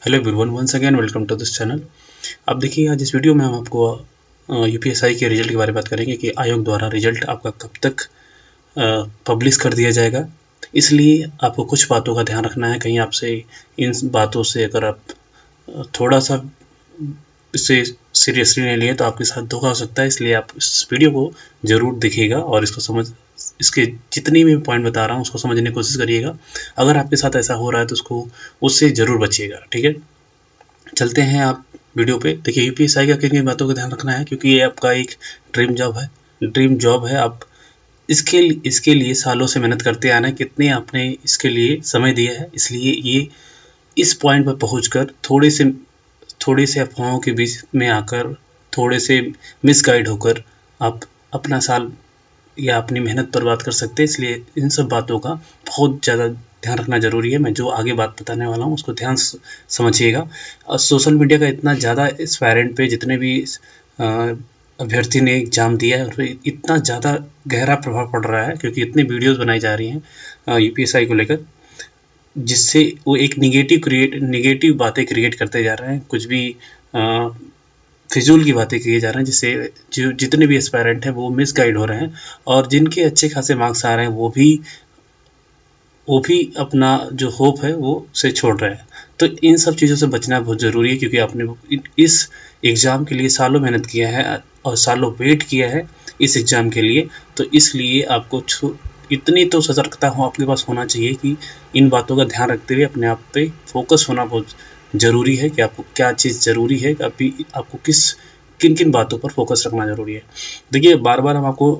Hello everyone, once again welcome to this channel. अब देखिए, आज इस वीडियो में हम आपको यूपीएसआई के रिजल्ट के बारे में बात करेंगे कि आयोग द्वारा रिजल्ट आपका कब तक पब्लिश कर दिया जाएगा। इसलिए आपको कुछ बातों का ध्यान रखना है। कहीं आपसे इन बातों से अगर आप थोड़ा सा इसे सीरियसली नहीं लिए तो आपके साथ धोखा हो सकता है। इसलिए आप इस वीडियो को ज़रूर देखिएगा और इसके जितनी भी पॉइंट बता रहा हूँ उसको समझने की कोशिश करिएगा। अगर आपके साथ ऐसा हो रहा है तो उससे ज़रूर बचिएगा। ठीक है, चलते हैं आप वीडियो पे। देखिए, यूपीएसआई का किन किन बातों का ध्यान रखना है, क्योंकि ये आपका एक ड्रीम जॉब है। आप इसके लिए सालों से मेहनत करते आना है, कितने आपने इसके लिए समय दिया है। इसलिए ये इस पॉइंट पर पहुंचकर थोड़े से अफवाहों के बीच में आकर, थोड़े से मिसगाइड होकर आप अपना साल या अपनी मेहनत बर्बाद कर सकते हैं। इसलिए इन सब बातों का बहुत ज़्यादा ध्यान रखना ज़रूरी है। मैं जो आगे बात बताने वाला हूँ उसको ध्यान समझिएगा। सोशल मीडिया का इतना ज़्यादा इस वेरिएंट पे जितने भी अभ्यर्थी ने एग्ज़ाम दिया है, उस इतना ज़्यादा गहरा प्रभाव पड़ रहा है, क्योंकि इतनी वीडियोज़ बनाई जा रही हैं यूपीएसआई को लेकर, जिससे वो एक निगेटिव बातें क्रिएट करते जा रहे हैं। कुछ भी फिजूल की बातें किए जा रहे हैं, जिससे जो जितने भी एस्पायरेंट हैं वो मिसगाइड हो रहे हैं, और जिनके अच्छे खासे मार्क्स आ रहे हैं वो भी अपना जो होप है वो से छोड़ रहे हैं। तो इन सब चीज़ों से बचना बहुत ज़रूरी है, क्योंकि आपने इस एग्ज़ाम के लिए सालों मेहनत किया है और सालों वेट किया है इस एग्ज़ाम के लिए। तो इसलिए आपको इतनी तो सतर्कता हो आपके पास होना चाहिए कि इन बातों का ध्यान रखते हुए अपने आप पे फोकस होना बहुत ज़रूरी है कि आपको क्या चीज़ ज़रूरी है, अभी आपको किन किन बातों पर फोकस रखना ज़रूरी है। देखिए, बार बार हम आपको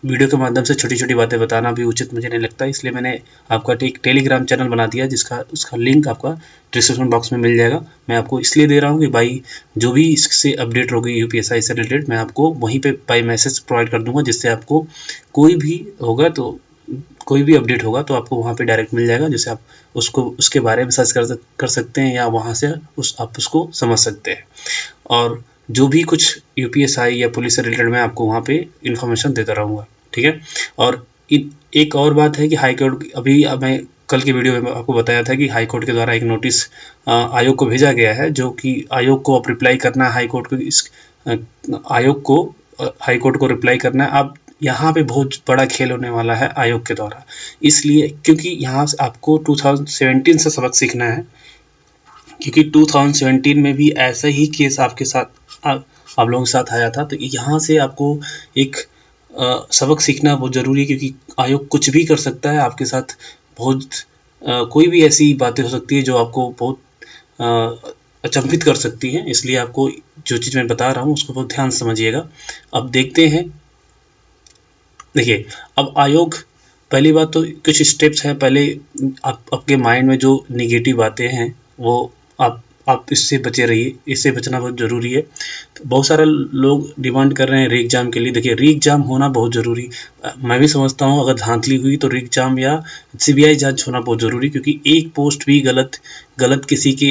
वीडियो के माध्यम से छोटी छोटी बातें बताना भी उचित मुझे नहीं लगता। इसलिए मैंने आपका एक टेलीग्राम चैनल बना दिया, उसका लिंक आपका डिस्क्रिप्शन बॉक्स में मिल जाएगा। मैं आपको इसलिए दे रहा हूँ कि भाई, जो भी इससे अपडेट होगी यूपीएसआई से रिलेटेड, मैं आपको वहीं पे बाई मैसेज प्रोवाइड कर दूंगा, जिससे आपको कोई भी अपडेट होगा तो आपको वहाँ पे डायरेक्ट मिल जाएगा, जिससे आप उसके बारे में सर्च कर सकते हैं, या वहाँ से आप उसको समझ सकते हैं। और जो भी कुछ यूपीएसआई या पुलिस से रिलेटेड मैं आपको वहाँ पे इन्फॉर्मेशन देता रहूँगा। ठीक है, और एक और बात है कि हाई कोर्ट, अभी मैं कल की वीडियो में आपको बताया था कि हाई कोर्ट के द्वारा एक नोटिस आयोग को भेजा गया है, जो कि आयोग को अब रिप्लाई करना है। हाई कोर्ट को रिप्लाई करना है। अब यहाँ पे बहुत बड़ा खेल होने वाला है आयोग के द्वारा, इसलिए क्योंकि यहाँ से आपको 2017 से सबक सीखना है, क्योंकि 2017 में भी ऐसा ही केस आपके साथ आप लोगों के साथ आया था। तो यहाँ से आपको एक सबक सीखना बहुत ज़रूरी है, क्योंकि आयोग कुछ भी कर सकता है आपके साथ। कोई भी ऐसी बातें हो सकती है जो आपको बहुत अचंभित कर सकती हैं। इसलिए आपको जो चीज़ मैं बता रहा हूँ उसको बहुत ध्यान से समझिएगा। अब देखते हैं। देखिए, अब आयोग, पहली बात तो कुछ स्टेप्स हैं। पहले आपके माइंड में जो निगेटिव बातें हैं वो आप इससे बचे रहिए, इससे बचना बहुत ज़रूरी है। तो बहुत सारे लोग डिमांड कर रहे हैं री एग्ज़ाम के लिए। देखिए, री एग्ज़ाम होना बहुत ज़रूरी, मैं भी समझता हूँ। अगर धांधली हुई तो री एग्ज़ाम या सीबीआई जांच होना बहुत ज़रूरी, क्योंकि एक पोस्ट भी गलत किसी के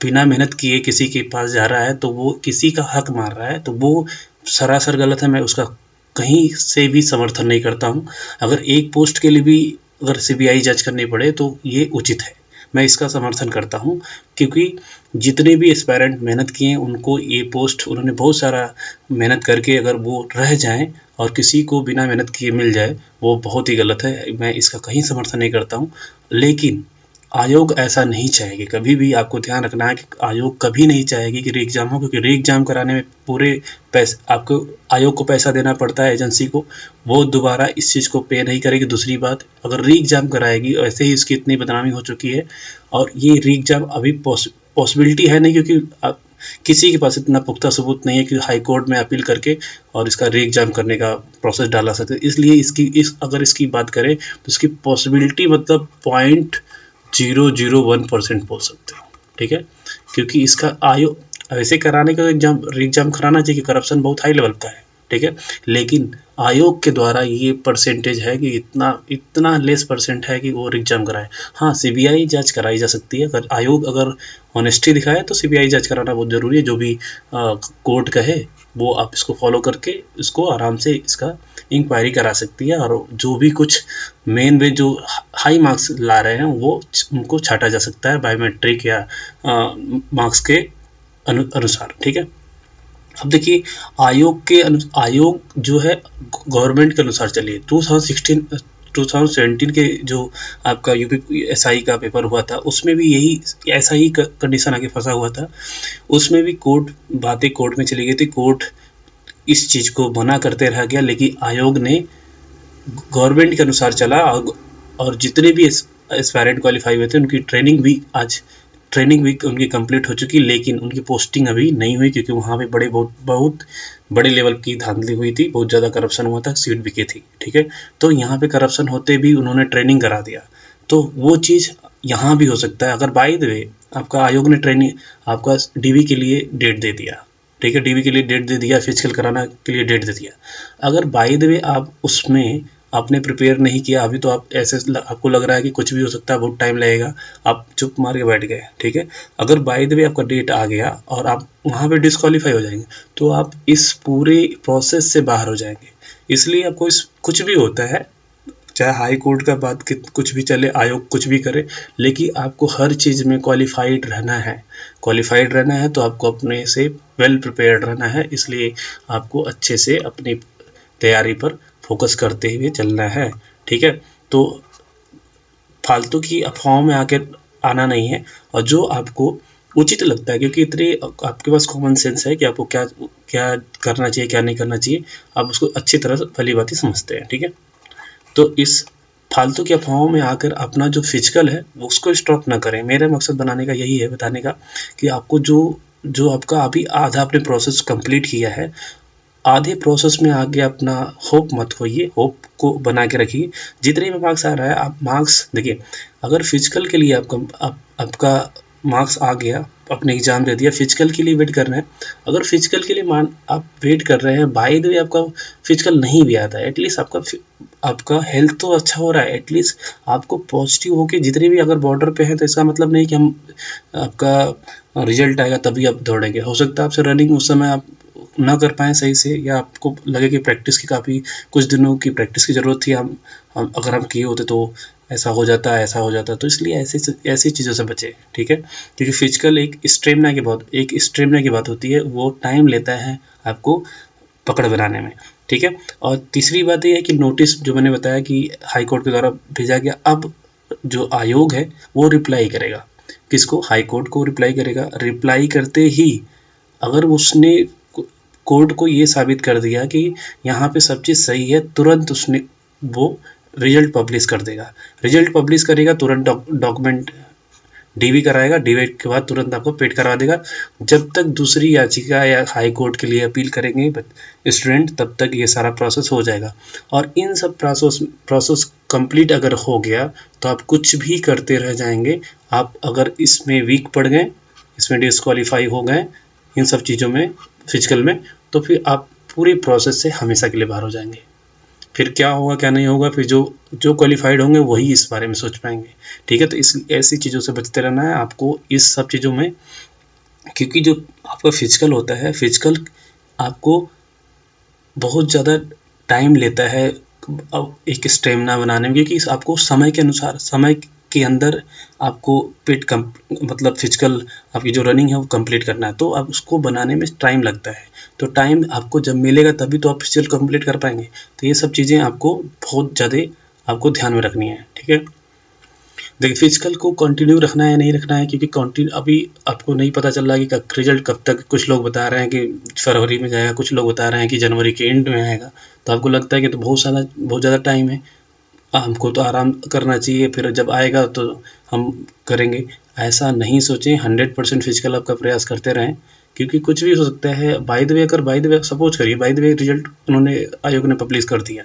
बिना मेहनत किए किसी के पास जा रहा है तो वो किसी का हक मार रहा है, तो वो सरासर गलत है। मैं उसका कहीं से भी समर्थन नहीं करता हूँ। अगर एक पोस्ट के लिए भी अगर सीबीआई जांच करनी पड़े तो ये उचित है, मैं इसका समर्थन करता हूँ, क्योंकि जितने भी एस्पायरेंट मेहनत किए हैं उनको ये पोस्ट, उन्होंने बहुत सारा मेहनत करके अगर वो रह जाएं और किसी को बिना मेहनत किए मिल जाए, वो बहुत ही गलत है। मैं इसका कहीं समर्थन नहीं करता हूँ। लेकिन आयोग ऐसा नहीं चाहेगी, कभी भी आपको ध्यान रखना है कि आयोग कभी नहीं चाहेगी कि री एग्ज़ाम हो, क्योंकि री एग्ज़ाम कराने में पूरे पैसे आपको, आयोग को पैसा देना पड़ता है, एजेंसी को। वो दोबारा इस चीज़ को पे नहीं करेगी। दूसरी बात, अगर री एग्ज़ाम कराएगी, ऐसे ही इसकी इतनी बदनामी हो चुकी है, और ये री एग्ज़ाम अभी पॉसिबिलिटी है नहीं, क्योंकि किसी के पास इतना पुख्ता सबूत नहीं है कि हाई कोर्ट में अपील करके और इसका री एग्ज़ाम करने का प्रोसेस डाला सकते। इसलिए अगर इसकी बात करें तो इसकी पॉसिबिलिटी मतलब 0.001% बोल सकते हो। ठीक है, क्योंकि इसका आयोग ऐसे कराने का री एग्ज़ाम कराना चाहिए, करप्शन बहुत हाई लेवल का है। ठीक है, लेकिन आयोग के द्वारा ये परसेंटेज है कि इतना लेस परसेंट है कि वो एग्ज़ाम कराए। हाँ, सीबीआई जांच कराई जा सकती है। अगर ऑनेस्टी दिखाए तो सीबीआई जांच कराना बहुत ज़रूरी है। जो भी कोर्ट कहे वो आप इसको फॉलो करके इसको आराम से इसका इंक्वायरी करा सकती है, और जो भी कुछ मेन में जो हाई मार्क्स ला रहे हैं वो उनको छाटा जा सकता है बायोमेट्रिक या मार्क्स के अनुसार। ठीक है, अब देखिए आयोग जो है गवर्नमेंट के अनुसार चलिए 2017 के जो आपका यूपीएसआई का पेपर हुआ था उसमें भी यही ऐसा ही कंडीशन आके फंसा हुआ था। उसमें भी बातें कोर्ट में चली गई थी, कोर्ट इस चीज को मना करते रह गया, लेकिन आयोग ने गवर्नमेंट के अनुसार चला, और जितने भी एस्पायरेंट क्वालिफाई हुए थे उनकी ट्रेनिंग भी उनकी कंप्लीट हो चुकी, लेकिन उनकी पोस्टिंग अभी नहीं हुई, क्योंकि वहाँ पे बहुत बड़े लेवल की धांधली हुई थी, बहुत ज़्यादा करप्शन हुआ था, सीट बिकी थी। ठीक है, तो यहाँ पे करप्शन होते भी उन्होंने ट्रेनिंग करा दिया, तो वो चीज़ यहाँ भी हो सकता है। अगर बाय द वे आपका आयोग ने ट्रेनिंग आपका डीवी के लिए डेट दे दिया, ठीक है, डीवी के लिए डेट दे दिया, फिजिकल कराना के लिए डेट दे दिया, अगर बाय द वे आप उसमें आपने प्रिपेयर नहीं किया, अभी तो आप ऐसे आपको लग रहा है कि कुछ भी हो सकता है, बहुत टाइम लगेगा, आप चुप मार के बैठ गए। ठीक है, अगर बाय द वे आपका डेट आ गया और आप वहाँ पे डिस्क्वालीफाई हो जाएंगे, तो आप इस पूरे प्रोसेस से बाहर हो जाएंगे। इसलिए आपको कुछ भी होता है, चाहे हाई कोर्ट का बात कुछ भी चले, आयोग कुछ भी करे, लेकिन आपको हर चीज़ में क्वालिफाइड रहना है। तो आपको अपने से वेल प्रिपेयर्ड रहना है, इसलिए आपको अच्छे से अपनी तैयारी पर फोकस करते हुए चलना है। ठीक है, तो फालतू की अफवाहों में आके आना नहीं है, और जो आपको उचित लगता है, क्योंकि इतने आपके पास कॉमन सेंस है कि आपको क्या क्या करना चाहिए, क्या नहीं करना चाहिए, आप उसको अच्छी तरह से भली भांति समझते हैं। ठीक है, तो इस फालतू की अफवाहों में आकर अपना जो फिजिकल है उसको स्टॉप ना करें। मेरा मकसद बनाने का यही है, बताने का, कि आपको जो आपका अभी आधा आपने प्रोसेस कंप्लीट किया है, आधे प्रोसेस में आगे अपना होप मत खोइए, होप को बना के रखिए। जितने भी मार्क्स आ रहा है, आप मार्क्स देखिए, अगर फिजिकल के लिए आपका मार्क्स आ गया, अपने एग्जाम दे दिया, फिजिकल के लिए वेट कर रहे हैं, अगर फिजिकल के लिए आप वेट कर रहे हैं, बाय द वे आपका फिजिकल नहीं भी आता है, एटलीस्ट आपका हेल्थ तो अच्छा हो रहा है, एटलीस्ट आपको पॉजिटिव होके जितने भी अगर बॉर्डर पे हैं, तो इसका मतलब नहीं कि हम आपका रिजल्ट आएगा तभी आप दौड़ेंगे। हो सकता है आपसे रनिंग उस समय आप ना कर पाएँ सही से, या आपको लगे कि प्रैक्टिस की काफ़ी कुछ दिनों की प्रैक्टिस की ज़रूरत थी, अगर हम किए होते तो ऐसा हो जाता, तो इसलिए ऐसी चीज़ों से बचें। ठीक है, क्योंकि फिजिकल एक स्टेमिना की बात होती है, वो टाइम लेता है आपको पकड़ बनाने में। ठीक है, और तीसरी बात ये है कि नोटिस जो मैंने बताया कि हाई कोर्ट के द्वारा भेजा गया, अब जो आयोग है वो रिप्लाई करेगा, किसको? हाई कोर्ट को रिप्लाई करेगा। रिप्लाई करते ही अगर उसने कोर्ट को ये साबित कर दिया कि यहाँ पे सब चीज़ सही है, तुरंत वो रिजल्ट पब्लिश कर देगा। रिजल्ट पब्लिश करेगा, तुरंत डॉक्यूमेंट डीवी कराएगा, डीवी के बाद तुरंत आपको पेड करा देगा। जब तक दूसरी याचिका या हाई कोर्ट के लिए अपील करेंगे स्टूडेंट, तब तक ये सारा प्रोसेस हो जाएगा। और इन सब प्रोसेस कंप्लीट अगर हो गया तो आप कुछ भी करते रह जाएंगे। आप अगर इसमें वीक पड़ गए, इसमें डिस्क्वालीफाई हो गए, इन सब चीज़ों में, फिजिकल में, तो फिर आप पूरी प्रोसेस से हमेशा के लिए बाहर हो जाएंगे। फिर क्या होगा क्या नहीं होगा, फिर जो क्वालिफाइड होंगे वही इस बारे में सोच पाएंगे। ठीक है, तो ऐसी चीज़ों से बचते रहना है आपको इस सब चीज़ों में, क्योंकि जो आपका फिजिकल होता है, फिजिकल आपको बहुत ज़्यादा टाइम लेता है एक स्टेमिना बनाने में, क्योंकि आपको समय के अनुसार, समय के अंदर आपको मतलब फिजिकल आपकी जो रनिंग है वो कंप्लीट करना है, तो आप उसको बनाने में टाइम लगता है। तो टाइम आपको जब मिलेगा तभी तो आप फिजिकल कंप्लीट कर पाएंगे। तो ये सब चीज़ें आपको बहुत ज़्यादा आपको ध्यान में रखनी है। ठीक है, देखिए फिजिकल को कंटिन्यू रखना है नहीं रखना है, क्योंकि अभी आपको नहीं पता चल रहा कि रिजल्ट कब तक। कुछ लोग बता रहे हैं कि फरवरी में जाएगा, कुछ लोग बता रहे हैं कि जनवरी के एंड में आएगा। तो आपको लगता है कि तो बहुत ज़्यादा टाइम है, हमको तो आराम करना चाहिए, फिर जब आएगा तो हम करेंगे। ऐसा नहीं सोचें, 100% फिजिकल आपका प्रयास करते रहें, क्योंकि कुछ भी हो सकता है। बाय द वे सपोज करिए बाय द वे रिजल्ट उन्होंने आयोग ने पब्लिश कर दिया,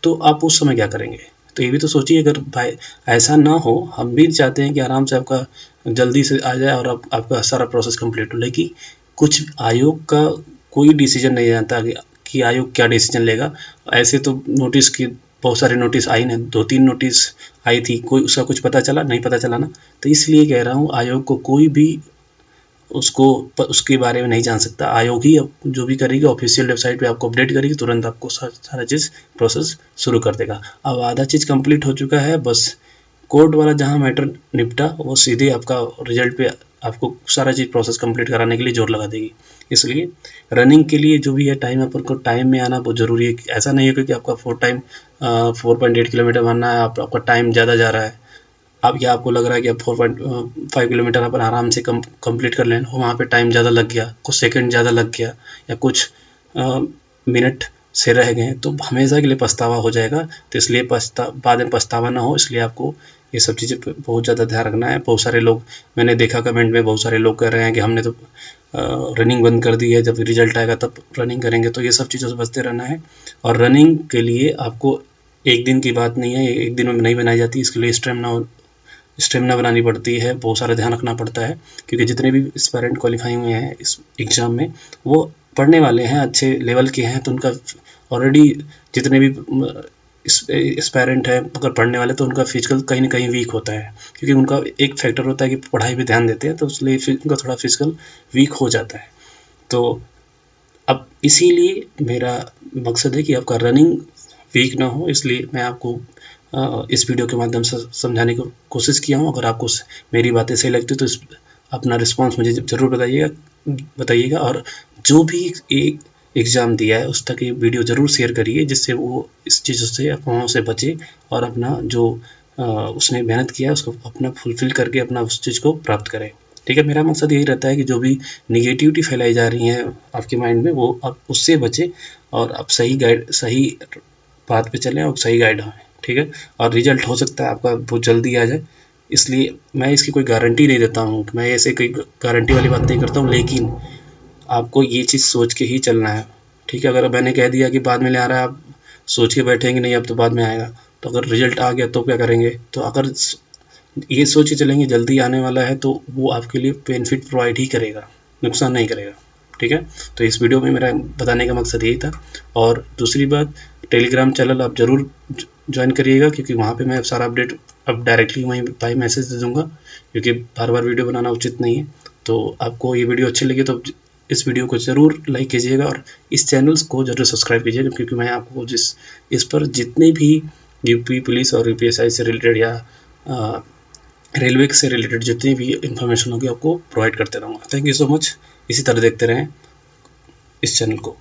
तो आप उस समय क्या करेंगे? तो ये भी तो सोचिए। अगर भाई ऐसा ना हो, हम भी चाहते हैं कि आराम से आपका जल्दी से आ जाए और आपका सारा प्रोसेस कंप्लीट हो, लेकिन कुछ आयोग का कोई डिसीजन नहीं जानता कि आयोग क्या डिसीजन लेगा। ऐसे तो नोटिस की बहुत सारे नोटिस आई ना, 2-3 नोटिस आई थी, कोई उसका कुछ पता चला नहीं, पता चला ना। तो इसलिए कह रहा हूँ, आयोग को कोई भी उसको उसके बारे में नहीं जान सकता। आयोग ही जो भी करेगी ऑफिशियल वेबसाइट पे आपको अपडेट करेगी, तुरंत आपको सारा चीज़ प्रोसेस शुरू कर देगा। अब आधा चीज़ कंप्लीट हो चुका है, बस कोर्ट वाला जहाँ मैटर निपटा वो सीधे आपका रिजल्ट पे आपको सारा चीज़ प्रोसेस कंप्लीट कराने के लिए जोर लगा देगी। इसलिए रनिंग के लिए जो भी है टाइम, अपन को टाइम में आना बहुत ज़रूरी है। ऐसा नहीं है कि आपका 4.8 किलोमीटर मारना है, आपका टाइम ज़्यादा जा रहा है, अब या आपको लग रहा है कि अब 4.5 किलोमीटर अपन आराम से कंप्लीट कर लें, वहाँ पे टाइम ज़्यादा लग गया, कुछ सेकंड ज़्यादा लग गया या कुछ मिनट से रह गए, तो हमेशा के लिए पछतावा हो जाएगा। तो इसलिए बाद में पछतावा ना हो, इसलिए आपको ये सब चीज़ें बहुत ज़्यादा ध्यान रखना है। बहुत सारे लोग, मैंने देखा कमेंट में बहुत सारे लोग कह रहे हैं कि हमने तो रनिंग बंद कर दी है, जब रिजल्ट आएगा तब रनिंग करेंगे। तो ये सब चीज़ों से बचते रहना है। और रनिंग के लिए आपको एक दिन की बात नहीं है, एक दिन में नहीं बनाई जाती, इसके लिए स्टेमिना बनानी पड़ती है, बहुत सारा ध्यान रखना पड़ता है। क्योंकि जितने भी एस्पायरेंट क्वालिफाई हुए हैं इस एग्ज़ाम में, वो पढ़ने वाले हैं, अच्छे लेवल के हैं, तो उनका ऑलरेडी जितने भी एस्पायरेंट है अगर पढ़ने वाले, तो उनका फिजिकल कहीं ना कहीं वीक होता है। क्योंकि उनका एक फैक्टर होता है कि पढ़ाई पे ध्यान देते हैं, तो इसलिए उनका थोड़ा फिजिकल वीक हो जाता है। तो अब इसीलिए मेरा मकसद है कि आपका रनिंग वीक ना हो, इसलिए मैं आपको इस वीडियो के माध्यम से समझाने की कोशिश किया हूँ। अगर आपको मेरी बातें सही लगती तो अपना रिस्पांस मुझे ज़रूर बताइएगा। और जो भी एक एग्ज़ाम दिया है उस तक ये वीडियो ज़रूर शेयर करिए, जिससे वो इस चीज़ों से, अफवाहों से बचे और अपना जो उसने मेहनत किया है उसको अपना फुलफिल करके अपना उस चीज़ को प्राप्त करे। ठीक है, मेरा मकसद यही रहता है कि जो भी निगेटिविटी फैलाई जा रही है आपके माइंड में, वो आप उससे बचे और आप सही बात पे चलें और सही गाइड हों। ठीक है, और रिजल्ट हो सकता है आपका बहुत जल्दी आ जाए, इसलिए मैं इसकी कोई गारंटी नहीं देता हूँ, मैं ऐसे कोई गारंटी वाली बात नहीं करता हूँ, लेकिन आपको ये चीज़ सोच के ही चलना है। ठीक है, अगर मैंने कह दिया कि बाद में ले आ रहा है, आप सोच के बैठेंगे नहीं अब तो बाद में आएगा, तो अगर रिजल्ट आ गया तो क्या करेंगे? तो अगर ये सोच के चलेंगे जल्दी आने वाला है, तो वो आपके लिए बेनिफिट प्रोवाइड ही करेगा, नुकसान नहीं करेगा। ठीक है, तो इस वीडियो में मेरा बताने का मकसद यही था। और दूसरी बात, टेलीग्राम चैनल आप ज़रूर ज्वाइन करिएगा, क्योंकि वहाँ पे मैं सारा अपडेट अब डायरेक्टली वहीं बाई मैसेज दे दूँगा, क्योंकि बार बार वीडियो बनाना उचित नहीं है। तो आपको ये वीडियो अच्छी लगी तो इस वीडियो को ज़रूर लाइक कीजिएगा और इस चैनल को ज़रूर सब्सक्राइब कीजिएगा, क्योंकि मैं आपको इस पर जितने भी यूपी पुलिस और यूपीएसआई से रिलेटेड या रेलवे से रिलेटेड जितनी भी इन्फॉर्मेशन होगी आपको प्रोवाइड करते रहूँगा। Thank you so much. इसी तरह देखते रहें इस चैनल को।